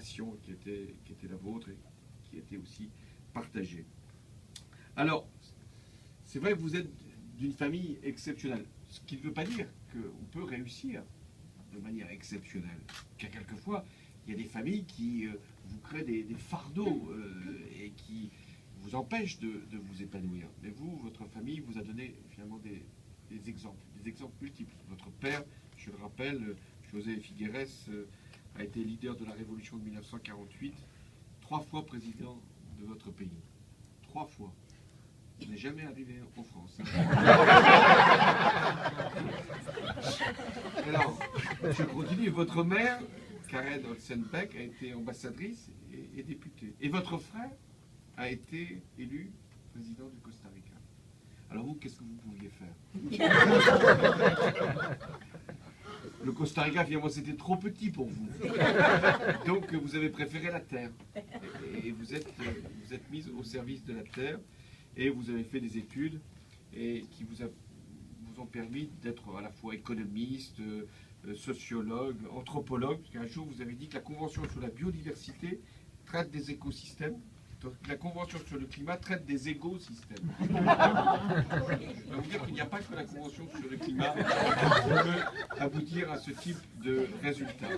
passion qui était la vôtre et qui était aussi partagée. Alors, c'est vrai que vous êtes d'une famille exceptionnelle, ce qui ne veut pas dire qu'on peut réussir de manière exceptionnelle. Car quelquefois, il y a des familles qui vous créent des fardeaux et qui vous empêchent de vous épanouir. Mais vous, votre famille vous a donné finalement des exemples multiples. Votre père, je le rappelle, José Figueres, a été leader de la révolution de 1948, 3 fois président de votre pays. 3 fois. Ce n'est jamais arrivé en France. Alors, je continue. Votre mère, Karen Olsen-Beck, a été ambassadrice et députée. Et votre frère a été élu président du Costa Rica. Alors vous, qu'est-ce que vous pouviez faire? Le Costa Rica, finalement, c'était trop petit pour vous. Donc, vous avez préféré la terre. Et vous êtes mise au service de la terre. Et vous avez fait des études et qui vous ont permis d'être à la fois économiste, sociologue, anthropologue, parce qu'un jour vous avez dit que la Convention sur la biodiversité traite des écosystèmes, tandis que la Convention sur le climat traite des écosystèmes. Je peux vous dire qu'il n'y a pas que la Convention sur le climat qui peut aboutir à ce type de résultat.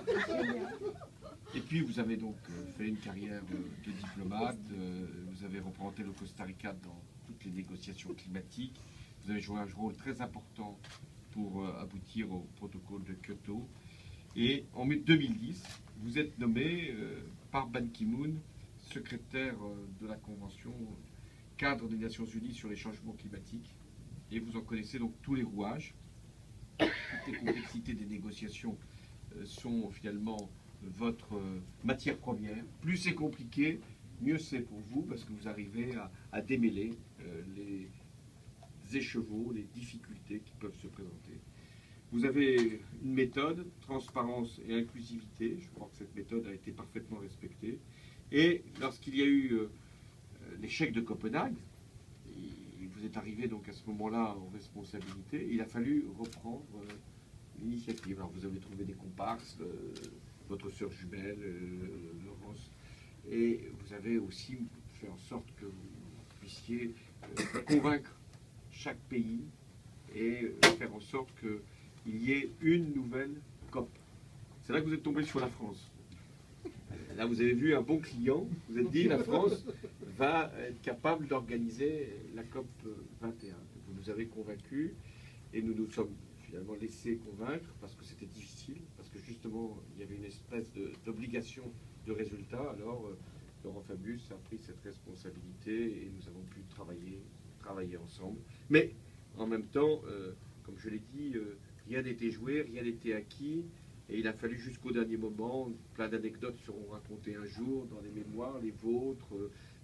Et puis vous avez donc fait une carrière de diplomate, vous avez représenté le Costa Rica dans toutes les négociations climatiques, vous avez joué un rôle très important pour aboutir au protocole de Kyoto. Et en 2010, vous êtes nommé par Ban Ki-moon secrétaire de la Convention cadre des Nations Unies sur les changements climatiques. Et vous en connaissez donc tous les rouages. Toutes les complexités des négociations sont finalement votre matière première. Plus c'est compliqué, mieux c'est pour vous, parce que vous arrivez à démêler les écheveaux, les difficultés qui peuvent se présenter. Vous avez une méthode, transparence et inclusivité. Je crois que cette méthode a été parfaitement respectée. Et lorsqu'il y a eu l'échec de Copenhague, vous êtes arrivé donc à ce moment-là en responsabilité, il a fallu reprendre l'initiative. Alors vous avez trouvé des comparses, votre sœur jumelle, Laurence, et vous avez aussi fait en sorte que vous puissiez convaincre chaque pays et faire en sorte qu'il y ait une nouvelle COP. C'est là que vous êtes tombé sur la France. Là, vous avez vu un bon client, vous êtes dit, la France va être capable d'organiser la COP 21. Vous nous avez convaincus et nous nous sommes finalement laissés convaincre parce que c'était difficile, parce que justement, il y avait une espèce d'obligation de résultat. Alors, Laurent Fabius a pris cette responsabilité et nous avons pu travailler ensemble. Mais en même temps, comme je l'ai dit, rien n'était joué, rien n'était acquis. Et il a fallu jusqu'au dernier moment, plein d'anecdotes seront racontées un jour dans les mémoires, les vôtres,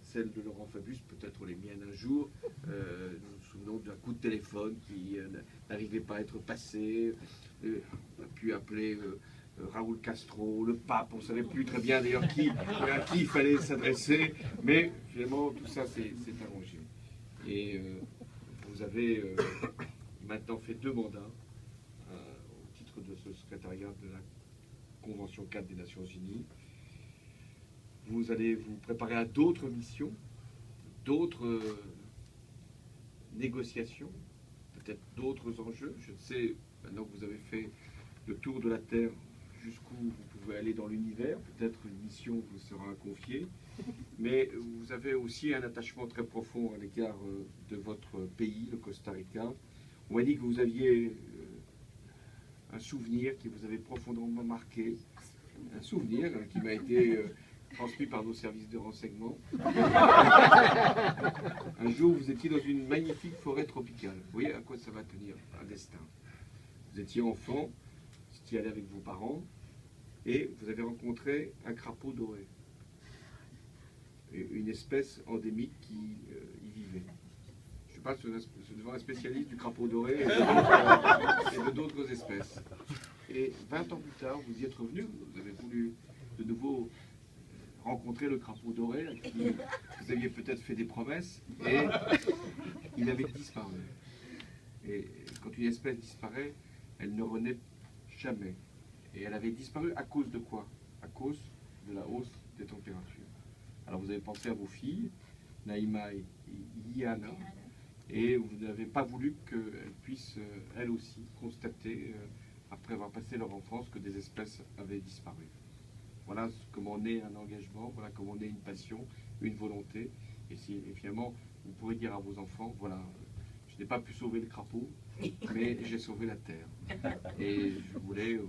celles de Laurent Fabius, peut-être les miennes un jour. Nous nous souvenons d'un coup de téléphone qui n'arrivait pas à être passé. On a pu appeler Raoul Castro, le pape, on ne savait plus très bien d'ailleurs à qui il fallait s'adresser. Mais finalement, tout ça s'est arrangé. Et vous avez maintenant fait 2 mandats. De ce secrétariat de la Convention cadre des Nations Unies. Vous allez vous préparer à d'autres missions, d'autres négociations, peut-être d'autres enjeux. Je sais, maintenant que vous avez fait le tour de la Terre, jusqu'où vous pouvez aller dans l'univers, peut-être une mission vous sera confiée, mais vous avez aussi un attachement très profond à l'égard de votre pays, le Costa Rica. On m'a dit que vous aviez un souvenir qui vous avait profondément marqué, un souvenir qui m'a été transmis par nos services de renseignement. Un jour, vous étiez dans une magnifique forêt tropicale. Vous voyez à quoi ça va tenir, un destin. Vous étiez enfant, vous étiez allé avec vos parents, et vous avez rencontré un crapaud doré, une espèce endémique qui y vivait. Je passe devant un spécialiste du crapaud doré et de d'autres espèces. Et 20 ans plus tard, vous y êtes revenu, vous avez voulu de nouveau rencontrer le crapaud doré, à qui vous aviez peut-être fait des promesses, et il avait disparu. Et quand une espèce disparaît, elle ne renaît jamais. Et elle avait disparu à cause de quoi? À cause de la hausse des températures. Alors vous avez pensé à vos filles, Naïma et Yana, et vous n'avez pas voulu qu'elles puissent, elles aussi, constater, après avoir passé leur enfance, que des espèces avaient disparu. Voilà comment naît un engagement, voilà comment naît une passion, une volonté. Et finalement, vous pourrez dire à vos enfants, voilà, je n'ai pas pu sauver le crapaud, mais j'ai sauvé la terre. Et je voulais,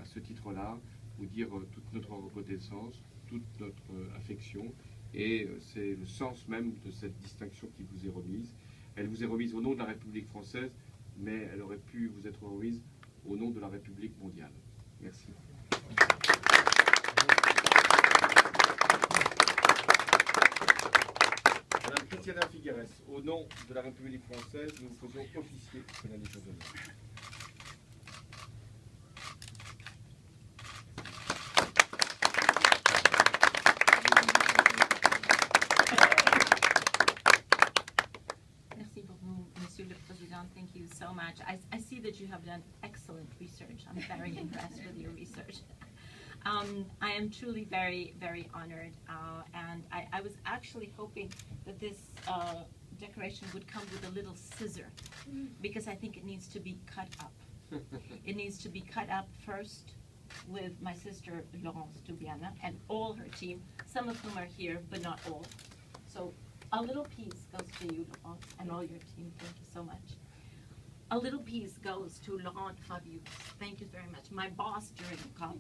à ce titre-là, vous dire toute notre reconnaissance, toute notre affection. Et c'est le sens même de cette distinction qui vous est remise. Elle vous est remise au nom de la République française, mais elle aurait pu vous être remise au nom de la République mondiale. Merci. Madame Christiana Figueres, au nom de la République française, nous vous faisons officier de la Légion d'honneur. Thank you so much. I see that you have done excellent research. I'm very impressed with your research. I am truly very, very honored. And I was actually hoping that this decoration would come with a little scissor, because I think it needs to be cut up. It needs to be cut up first with my sister Laurence Toubiana and all her team, some of whom are here, but not all. So a little piece goes to you, Laurent, and all your team. Thank you so much. A little piece goes to Laurent Fabius. Thank you very much. My boss during the call.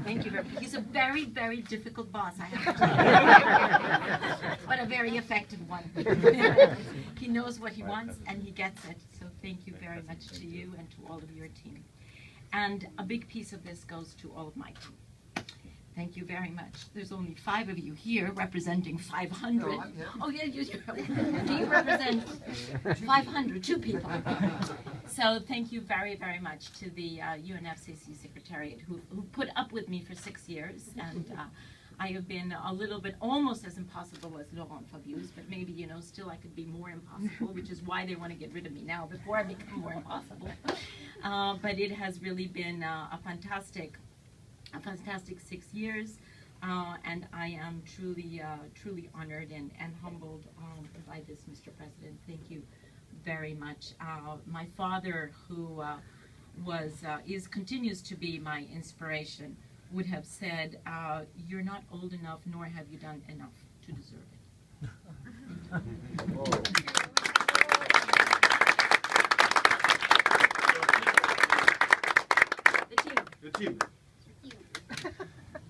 Thank you very much. He's a very, very difficult boss, I have to tell you. But a very effective one. He knows what he wants and he gets it. So thank you very much to you and to all of your team. And a big piece of this goes to all of my team. Thank you very much. There's only 5 of you here representing 500. Oh, yeah, do you represent 500, 2 people? So thank you very, very much to the UNFCCC Secretariat who put up with me for 6 years. And I have been a little bit almost as impossible as Laurent Fabius, but maybe, you know, still I could be more impossible, which is why they want to get rid of me now before I become more impossible. But it has really been a fantastic 6 years, and I am truly, truly honored and humbled by this, Mr. President. Thank you very much. My father, who continues to be my inspiration, would have said, "You're not old enough, nor have you done enough to deserve it." The team.